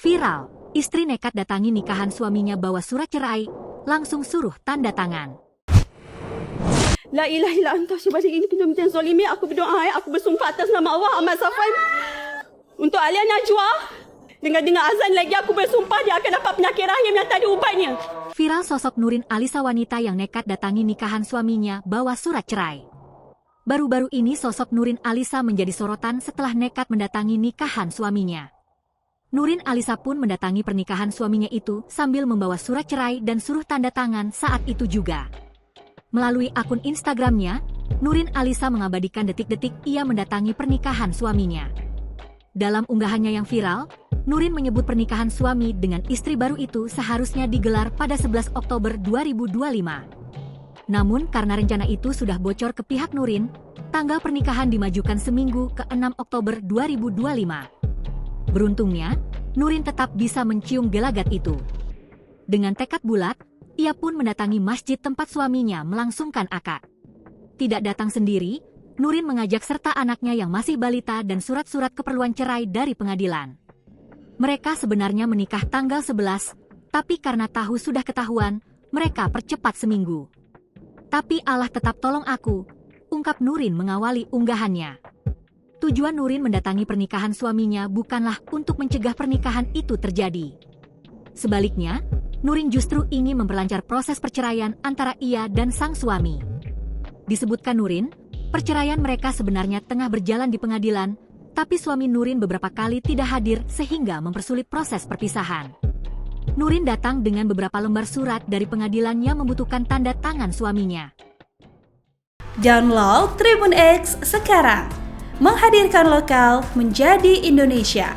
Viral, istri nekat datangi nikahan suaminya bawa surat cerai, langsung suruh tanda tangan. La ilaha illa anta syibalik ini pintu zalimi. Aku berdoa, aku bersumpah atas nama Allah Ahmad Safwan. Untuk Alia Najwa, dengar azan lagi aku bersumpah dia akan dapat penyakit rahim yang tak ada ubatnya. Viral sosok Nurin Alisa wanita yang nekat datangi nikahan suaminya bawa surat cerai. Baru-baru ini sosok Nurin Alisa menjadi sorotan setelah nekat mendatangi nikahan suaminya. Nurin Alisa pun mendatangi pernikahan suaminya itu sambil membawa surat cerai dan suruh tanda tangan saat itu juga. Melalui akun Instagramnya, Nurin Alisa mengabadikan detik-detik ia mendatangi pernikahan suaminya. Dalam unggahannya yang viral, Nurin menyebut pernikahan suami dengan istri baru itu seharusnya digelar pada 11 Oktober 2025. Namun karena rencana itu sudah bocor ke pihak Nurin, tanggal pernikahan dimajukan seminggu ke 6 Oktober 2025. Beruntungnya, Nurin tetap bisa mencium gelagat itu. Dengan tekad bulat, ia pun mendatangi masjid tempat suaminya melangsungkan akad. Tidak datang sendiri, Nurin mengajak serta anaknya yang masih balita dan surat-surat keperluan cerai dari pengadilan. Mereka sebenarnya menikah tanggal 11, tapi karena tahu sudah ketahuan, mereka percepat seminggu. Tapi Allah tetap tolong aku, ungkap Nurin mengawali unggahannya. Tujuan Nurin mendatangi pernikahan suaminya bukanlah untuk mencegah pernikahan itu terjadi. Sebaliknya, Nurin justru ingin memperlancar proses perceraian antara ia dan sang suami. Disebutkan Nurin, perceraian mereka sebenarnya tengah berjalan di pengadilan, tapi suami Nurin beberapa kali tidak hadir sehingga mempersulit proses perpisahan. Nurin datang dengan beberapa lembar surat dari pengadilan yang membutuhkan tanda tangan suaminya. Download Tribun X sekarang, menghadirkan lokal menjadi Indonesia.